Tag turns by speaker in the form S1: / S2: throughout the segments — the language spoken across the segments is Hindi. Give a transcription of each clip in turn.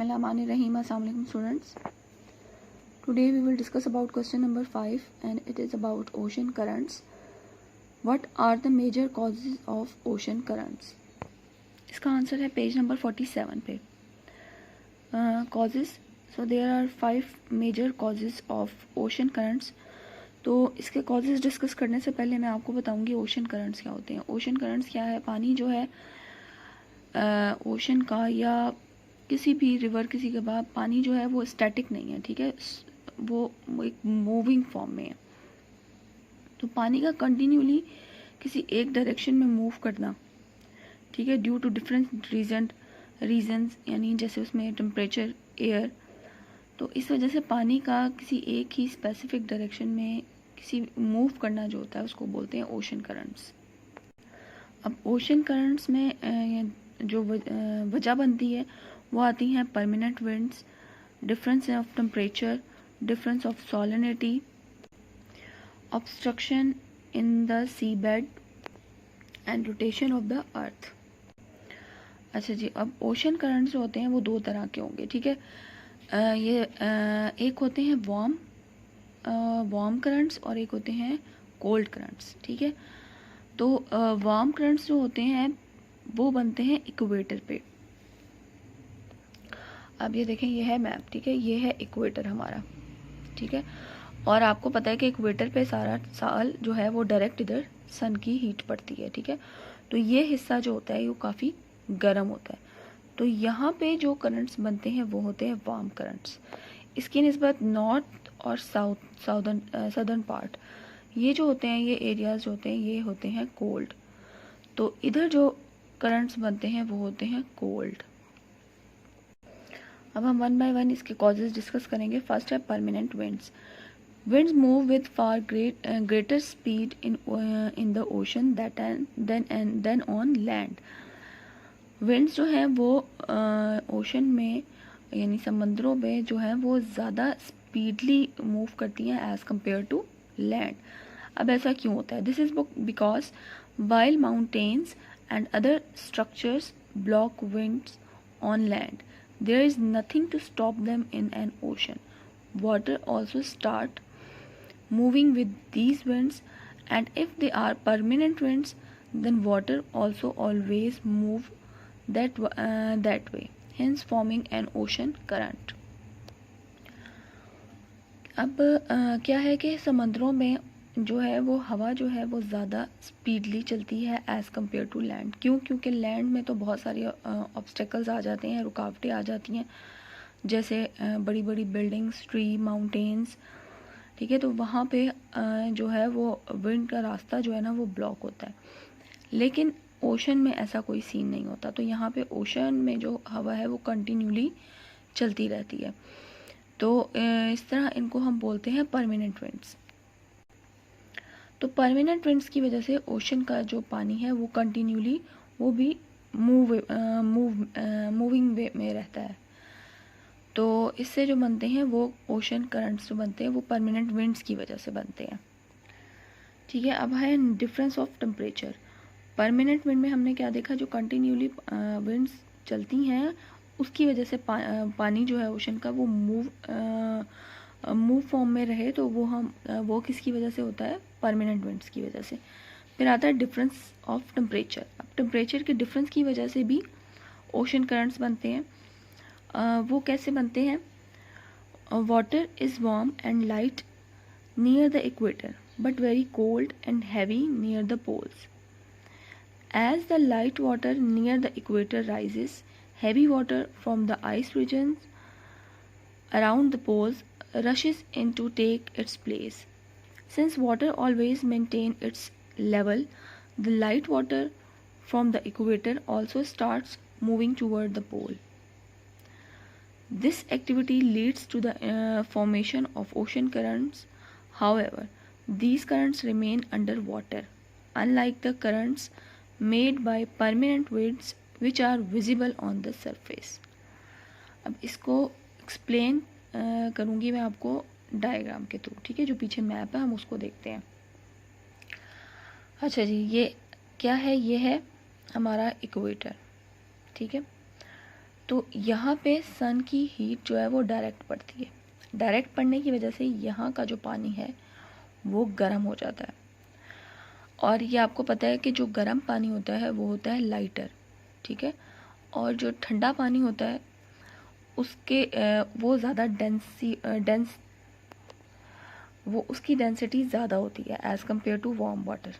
S1: Bismillahirrahmanirrahim. Assalamu alaikum students. Today we will discuss about question number 5 and it is about ocean currents. What are the major causes of ocean currents? इसका आंसर है पेज नंबर 47 पे. Causes. So there are 5 major causes of ocean currents. तो इसके causes डिस्कस करने से पहले मैं आपको बताऊंगी ओशन करंट्स क्या होते हैं. ओशन करंट्स क्या है? पानी जो है ओशन का या किसी भी रिवर किसी के बाद पानी जो है वो स्टैटिक नहीं है, ठीक है, वो एक मूविंग फॉर्म में है. तो पानी का कंटिन्यूली किसी एक डायरेक्शन में मूव करना, ठीक है, ड्यू टू डिफरेंट रीजंस, यानी जैसे उसमें टेम्परेचर, एयर, तो इस वजह से पानी का किसी एक ही स्पेसिफिक डायरेक्शन में किसी मूव करना जो होता है उसको बोलते हैं ओशन करंट्स. अब ओशन करंट्स में जो वजह बनती है वो आती हैं permanent winds, difference of temperature, difference of salinity, obstruction in the sea bed and rotation of the earth. अच्छा जी, अब ओशन करंट्स जो होते हैं वो दो तरह के होंगे, ठीक है. ये एक होते हैं वार्म करंट्स और एक होते हैं कोल्ड करंट्स, ठीक है. तो वार्म करंट्स जो होते हैं वो बनते हैं इक्वेटर पे. अब ये देखें, ये है मैप, ठीक है, ये है इक्वेटर हमारा, ठीक है. और आपको पता है कि इक्वेटर पे सारा साल जो है वो डायरेक्ट इधर सन की हीट पड़ती है, ठीक है. तो ये हिस्सा जो होता है वो काफ़ी गर्म होता है. तो यहाँ पे जो करंट्स बनते हैं वो होते हैं वार्म करंट्स. इसकी निस्बत नॉर्थ और सदर्न पार्ट, ये जो होते हैं, ये एरियाज जो होते हैं ये होते हैं कोल्ड. तो इधर जो करंट्स बनते हैं वो होते हैं कोल्ड. अब हम वन बाय वन इसके कॉजेज डिस्कस करेंगे. फर्स्ट है permanent winds. Winds move with far greater speed in the ocean than on land. Winds जो है वो ओशन में यानी समंदरों में जो है वो ज़्यादा स्पीडली मूव करती हैं एज़ कम्पेयर टू लैंड. अब ऐसा क्यों होता है? This is because while mountains and other structures block winds on land, there is nothing to stop them in an ocean. Water also start moving with these winds, and if they are permanent winds, then water also always move that way, hence forming an ocean current. अब क्या है कि समंदरों में जो है वो हवा जो है वो ज़्यादा स्पीडली चलती है एज़ कम्पेयर टू लैंड. क्यों? क्योंकि लैंड में तो बहुत सारी ऑब्स्टेकल्स आ जाते हैं, रुकावटें आ जाती हैं, जैसे बड़ी बड़ी बिल्डिंग्स, ट्री, माउंटेन्स, ठीक है. तो वहाँ पे जो है वो विंड का रास्ता जो है ना वो ब्लॉक होता है. लेकिन ओशन में ऐसा कोई सीन नहीं होता. तो यहाँ पे ओशन में जो हवा है वो कंटिन्यूली चलती रहती है. तो इस तरह इनको हम बोलते हैं परमानेंट विंड्स. तो परमानेंट विंड्स की वजह से ओशन का जो पानी है वो कंटिन्यूली वो भी मूविंग वे में रहता है. तो इससे जो बनते हैं वो ओशन करंट्स जो बनते हैं वो परमानेंट विंड्स की वजह से बनते हैं, ठीक है. अब है difference of temperature. Permanent wind में हमने क्या देखा, जो कंटिन्यूली विंड्स चलती हैं उसकी वजह से पानी जो है ओशन का वो मूव फॉर्म में रहे. तो वो किसकी वजह से होता है? परमानेंट विंड्स की वजह से. फिर आता है डिफरेंस ऑफ टेम्परेचर. अब टेम्परेचर के डिफरेंस की वजह से भी ओशन करंट्स बनते हैं. वो कैसे बनते हैं? Water is warm and light near the equator but very cold and heavy near the poles. As the light water near the equator rises, heavy water from the ice regions around the poles rushes in to take its place. Since water always maintain its level, the light water from the equator also starts moving toward the pole. This activity leads to the formation of ocean currents. However, these currents remain under water, unlike the currents made by permanent winds which are visible on the surface. अब इसको एक्सप्लेन करूँगी मैं आपको डायग्राम के थ्रू, ठीक है. जो पीछे मैप है हम उसको देखते हैं. अच्छा जी, ये क्या है? ये है हमारा इक्वेटर, ठीक है. तो यहाँ पे सन की हीट जो है वो डायरेक्ट पड़ती है। डायरेक्ट पड़ने की वजह से यहाँ का जो पानी है वो गर्म हो जाता है। और ये आपको पता है कि जो गर्म पानी होता है वो होता है लाइटर, ठीक है। और जो ठंडा पानी होता है उसके वो ज़्यादा डेंस वो उसकी डेंसिटी ज़्यादा होती है as compare to warm water,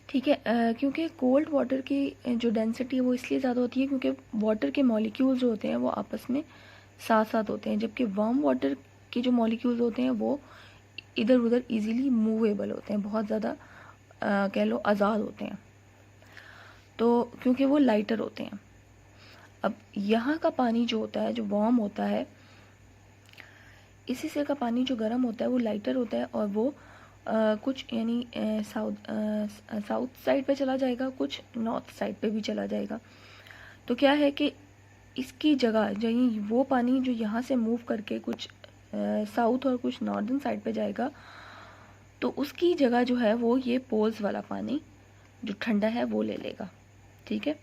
S1: ठीक है। क्योंकि कोल्ड वाटर की जो डेंसिटी है वो इसलिए ज़्यादा होती है क्योंकि वाटर के मॉलिक्यूल्स जो होते हैं वो आपस में साथ साथ होते हैं, जबकि वार्म वाटर के जो मॉलिक्यूल्स होते हैं वो इधर उधर इजीली मूवेबल होते हैं, बहुत ज़्यादा कह लो आज़ाद होते हैं, तो क्योंकि वो लाइटर होते हैं। अब यहाँ का पानी जो होता है, जो वार्म होता है, इसी से का पानी जो गर्म होता है वो लाइटर होता है और वो कुछ यानी साउथ साइड पे चला जाएगा, कुछ नॉर्थ साइड पे भी चला जाएगा। तो क्या है कि इसकी जगह जो वो पानी जो यहाँ से मूव करके कुछ साउथ और कुछ नॉर्दर्न साइड पे जाएगा, तो उसकी जगह जो है वो ये पोल्स वाला पानी जो ठंडा है वो ले लेगा, ठीक है।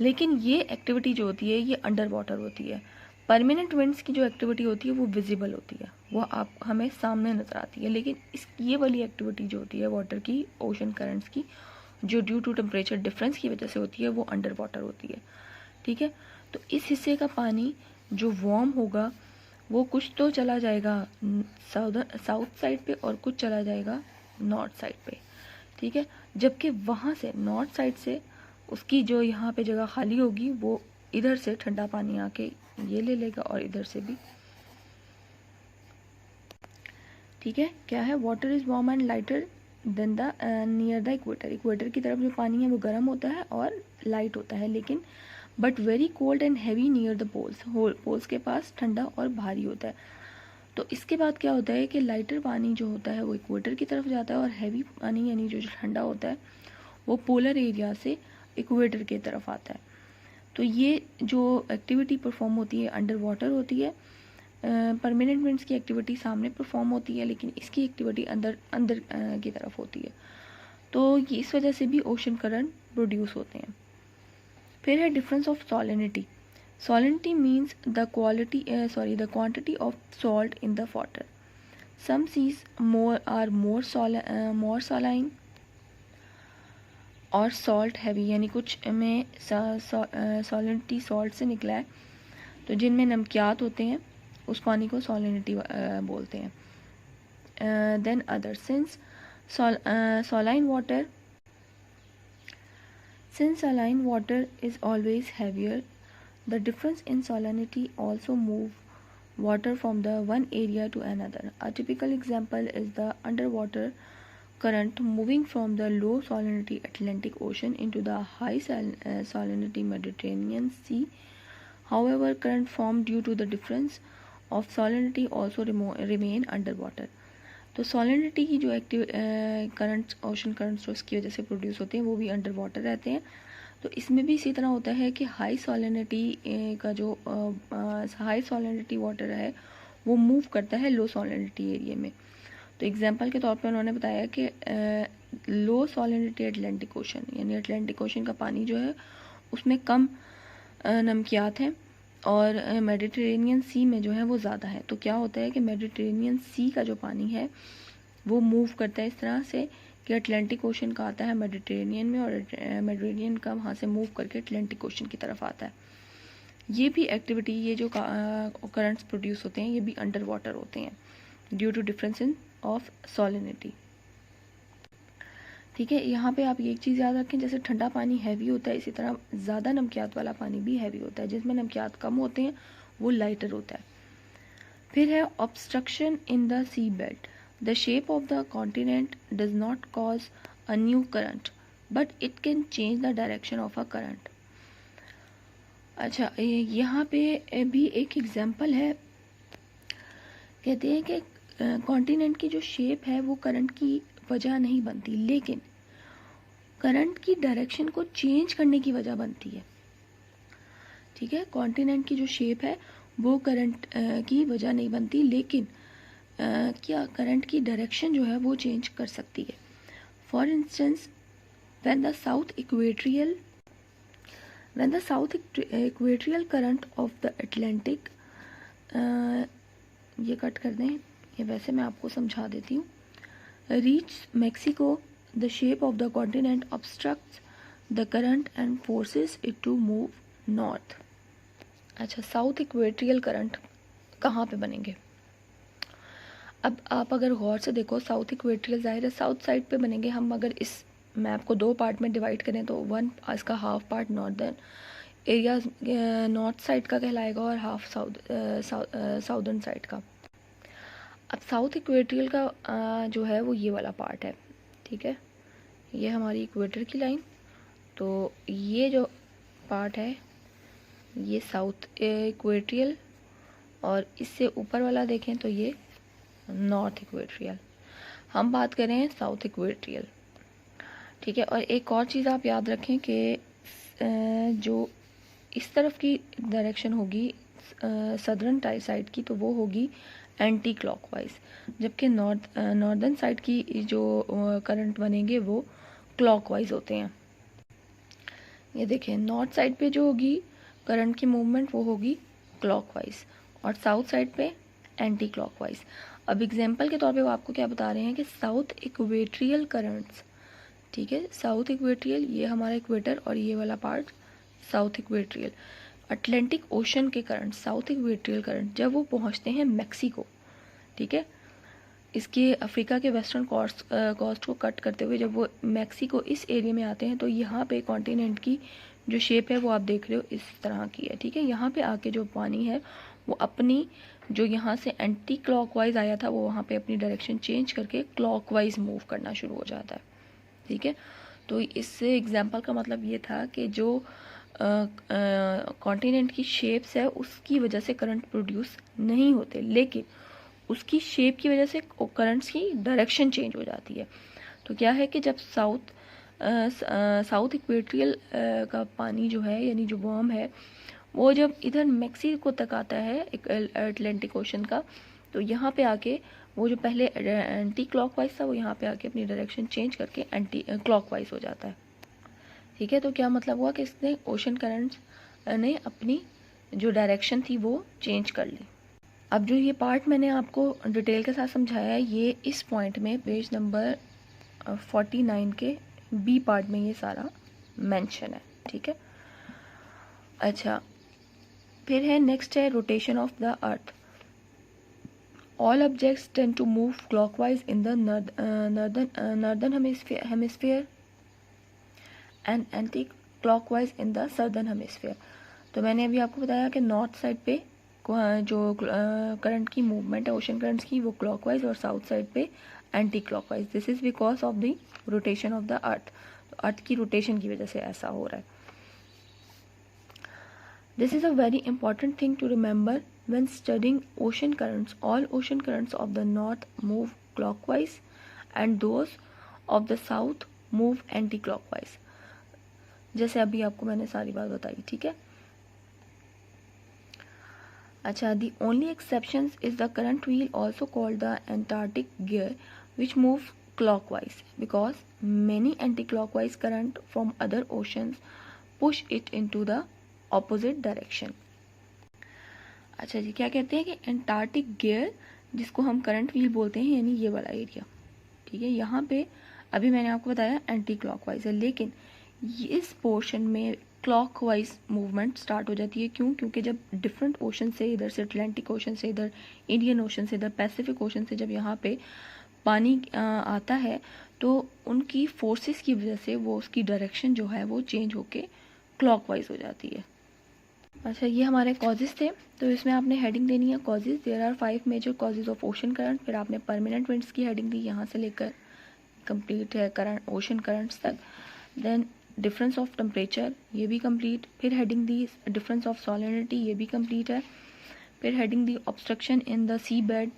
S1: लेकिन ये एक्टिविटी जो होती है ये अंडर वाटर होती है। परमानेंट विंड्स की जो एक्टिविटी होती है वो विजिबल होती है, वो आप हमें सामने नज़र आती है। लेकिन ये वाली एक्टिविटी जो होती है वाटर की, ओशन करंट्स की, जो ड्यू टू टेम्परेचर डिफरेंस की वजह से होती है वो अंडर वाटर होती है, ठीक है। तो इस हिस्से का पानी जो वार्म होगा वो कुछ तो चला जाएगा साउथ साइड पे और कुछ चला जाएगा नॉर्थ साइड पे, ठीक है। जबकि वहाँ से नॉर्थ साइड से उसकी जो यहाँ पे जगह खाली होगी वो इधर से ठंडा पानी आके ये ले लेगा और इधर से भी, ठीक है। क्या है, water is warm and lighter than the near the equator. Equator की तरफ जो पानी है वो गर्म होता है और लाइट होता है, लेकिन but very cold and heavy near the poles. Poles के पास ठंडा और भारी होता है। तो इसके बाद क्या होता है कि लाइटर पानी जो होता है वो इक्वेटर की तरफ जाता है और हैवी पानी यानी जो ठंडा होता है वो पोलर एरिया से इक्वेटर की तरफ आता है। तो ये जो एक्टिविटी परफॉर्म होती है अंडर वाटर होती है। परमानेंट विंड्स की एक्टिविटी सामने परफॉर्म होती है, लेकिन इसकी एक्टिविटी अंदर अंदर की तरफ होती है। तो ये इस वजह से भी ओशन करंट प्रोड्यूस होते हैं। फिर है difference of salinity. Salinity means the quantity of salt in the water. Some seas more saline और सॉल्ट हैवी, यानी कुछ में सॉलिनिटी सॉल्ट से निकला है, तो जिनमें नमकियात होते हैं उस पानी को सॉलिनिटी बोलते हैं। Then other since saline water is always heavier, the difference in salinity also move water from the one area to another. A typical example is the underwater current moving from the low salinity Atlantic Ocean into the high salinity Mediterranean Sea. However, current formed due to the difference of salinity also remain underwater. तो सॉलिनिटी की जो एक्टिव करंट्स, ओशन करंट्स जो इसकी वजह से प्रोड्यूस होते हैं वो भी अंडर वाटर रहते हैं। तो इसमें भी इसी तरह होता है कि हाई सॉलिनिटी का जो हाई सॉलिनिटी वाटर है वो मूव करता है लो सॉलिनिटी एरिया में। तो एग्जांपल के तौर पे उन्होंने बताया कि लो सॉलिनिटी अटलांटिक ओशन, यानी अटलांटिक ओशन का पानी जो है उसमें कम नमकियात हैं और मेडिटेरेनियन सी में जो है वो ज़्यादा है। तो क्या होता है कि मेडिटेरेनियन सी का जो पानी है वो मूव करता है इस तरह से कि अटलांटिक ओशन का आता है मेडिटेरेनियन में और मेडिटेरेनियन का वहाँ से मूव करके अटलांटिक ओशन की तरफ आता है। ये भी एक्टिविटी, ये जो करंट्स प्रोड्यूस होते हैं ये भी अंडर वाटर होते हैं due to difference in of salinity, ठीक है। यहाँ पे आप ये एक चीज़ याद रखें, जैसे ठंडा पानी हैवी होता है इसी तरह ज़्यादा नमकियात वाला पानी भी हैवी होता है। जिसमें नमकियात कम होते हैं वो लाइटर होता है। फिर है obstruction in the sea belt. The shape of the continent does not cause a new current but it can change the direction of a current. अच्छा, यहाँ पे भी एक एग्जाम्पल है। कहते हैं कि कॉन्टिनेंट की जो शेप है वो करंट की वजह नहीं बनती, लेकिन करंट की डायरेक्शन को चेंज करने की वजह बनती है, ठीक है। कॉन्टिनेंट की जो शेप है वो करंट की वजह नहीं बनती, लेकिन क्या करंट की डायरेक्शन जो है वो चेंज कर सकती है। For instance, when when the south equatorial current of the Atlantic, ये कट कर दें, ये वैसे मैं आपको समझा देती हूँ, reach Mexico the shape of the continent obstructs the current and forces it to move north. अच्छा, साउथ इक्वेटोरियल करंट कहाँ पे बनेंगे? अब आप अगर गौर से देखो, साउथ इक्वेटोरियल ज़ाहिर है साउथ साइड पे बनेंगे। हम अगर इस मैप को दो पार्ट में डिवाइड करें तो वन इसका half part northern area north side का कहलाएगा और हाफ साउदर्न साइड का। अब साउथ इक्वेटोरियल का जो है वो ये वाला पार्ट है, ठीक है, ये हमारी इक्वेटर की लाइन, तो ये जो पार्ट है ये साउथ इक्वेटोरियल, और इससे ऊपर वाला देखें तो ये नॉर्थ इक्वेटोरियल। हम बात कर रहे हैं साउथ इक्वेटोरियल, ठीक है। और एक और चीज़ आप याद रखें कि जो इस तरफ की डायरेक्शन होगी सदर्न साइड की, तो वो होगी एंटी क्लॉकवाइज, जबकि नॉर्दर्न साइड की जो करंट बनेंगे वो क्लॉकवाइज होते हैं। ये देखें, नॉर्थ साइड पे जो होगी करंट की मूवमेंट वो होगी क्लॉकवाइज, और साउथ साइड पे एंटी क्लॉकवाइज। अब एग्जांपल के तौर पे वो आपको क्या बता रहे हैं कि साउथ इक्वेटोरियल करंट्स, ठीक है, साउथ इक्वेटोरियल ये हमारा इक्वेटर और ये वाला part south equatorial, Atlantic ocean के करंट, साउथ इक्वेटोरियल करंट जब वो पहुंचते हैं मैक्सिको, ठीक है, इसके अफ्रीका के वेस्टर्न कोस्ट को कट करते हुए जब वो मैक्सिको इस एरिया में आते हैं, तो यहाँ पे कॉन्टिनेंट की जो शेप है वो आप देख रहे हो इस तरह की है, ठीक है। यहाँ पे आके जो पानी है वो अपनी जो यहाँ से एंटी क्लॉकवाइज आया था वो वहाँ पे अपनी डायरेक्शन चेंज करके क्लॉकवाइज मूव करना शुरू हो जाता है, ठीक है। तो इससे एग्जाम्पल का मतलब ये था कि जो कॉन्टिनेंट की शेप्स है उसकी वजह से करंट प्रोड्यूस नहीं होते, लेकिन उसकी शेप की वजह से करंट्स की डायरेक्शन चेंज हो जाती है। तो क्या है कि जब साउथ इक्वेटोरियल का पानी जो है, यानी जो वार्म है, वो जब इधर मैक्सिको तक आता है अटलांटिक ओशन का, तो यहाँ पे आके वो जो पहले एंटी क्लॉकवाइज था वो यहाँ पे आके अपनी डायरेक्शन चेंज करके एंटी क्लॉकवाइज हो जाता है, ठीक है। तो क्या मतलब हुआ कि इसने ओशन करंट्स ने अपनी जो डायरेक्शन थी वो चेंज कर ली। अब जो ये पार्ट मैंने आपको डिटेल के साथ समझाया है, ये इस पॉइंट में पेज नंबर 49 के बी पार्ट में ये सारा मेंशन है, ठीक है। अच्छा, फिर है नेक्स्ट है rotation of the earth. All objects tend to move clockwise in the northern hemisphere and anti clockwise in the southern hemisphere. तो मैंने अभी आपको बताया कि नॉर्थ साइड पे जो करंट की मूवमेंट है ओशन करंट्स की वो क्लॉकवाइज, और साउथ साइड पे anti clockwise. This is because of the rotation of the अर्थ। तो अर्थ की रोटेशन की वजह से ऐसा हो रहा है। This is a very important thing to remember when studying ocean currents. All ocean currents of the north move clockwise and those of the south move anti clockwise. जैसे अभी आपको मैंने सारी बात बताई, ठीक है। अच्छा, the only exceptions is the current wheel, also called the Antarctic gear, which moves clockwise because many anti-clockwise current from other oceans push it into the opposite direction. अच्छा जी, क्या कहते हैं कि एंटार्क्टिक गियर, जिसको हम करंट व्हील बोलते हैं, यानी ये वाला एरिया, ठीक है, यहाँ पे अभी मैंने आपको बताया एंटी क्लॉकवाइज है, लेकिन इस पोर्शन में क्लॉकवाइज मूवमेंट स्टार्ट हो जाती है। क्यों? क्योंकि जब डिफरेंट ओशन से, इधर से अटलांटिक ओशन से, इधर इंडियन ओशन से, इधर पैसिफिक ओशन से जब यहाँ पे पानी आता है, तो उनकी फोर्सेस की वजह से वो उसकी डायरेक्शन जो है वो चेंज होके क्लॉकवाइज हो जाती है। अच्छा, ये हमारे कॉजेज थे, तो इसमें आपने हेडिंग देनी है causes. There are 5 major causes of ocean current. फिर आपने परमानेंट विंड्स की हेडिंग दी, यहाँ से लेकर कंप्लीट है करंट ओशन करंट्स तक। देन डिफरेंस ऑफ टेम्परेचर, ये भी कंप्लीट। फिर हेडिंग दी डिफरेंस ऑफ सॉलिनिटी, ये भी कंप्लीट है। फिर हेडिंग दी obstruction in the sea bed,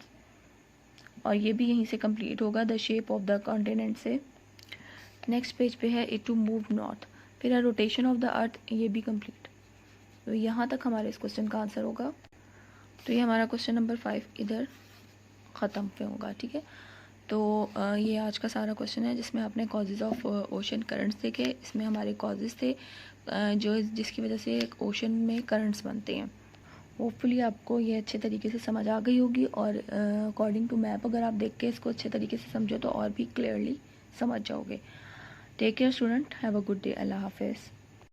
S1: और ये भी यहीं से कंप्लीट होगा, the shape of the continent से। नेक्स्ट पेज पे है इट टू मूव नॉर्थ। फिर है रोटेशन ऑफ द अर्थ, ये भी कंप्लीट। तो यहाँ तक हमारे इस क्वेश्चन का आंसर होगा। तो ये हमारा क्वेश्चन नंबर 5 इधर ख़त्म पे होगा, ठीक है। तो ये आज का सारा क्वेश्चन है जिसमें आपने कॉजेज़ ऑफ ओशन करंट्स देखे। इसमें हमारे कॉजेज़ थे जो जिसकी वजह से ओशन में करंट्स बनते हैं। होपफुली आपको ये अच्छे तरीके से समझ आ गई होगी, और अकॉर्डिंग टू मैप अगर आप देख के इसको अच्छे तरीके से समझो तो और भी क्लियरली समझ जाओगे। Take care student, have a good day, Allah हाफिज़।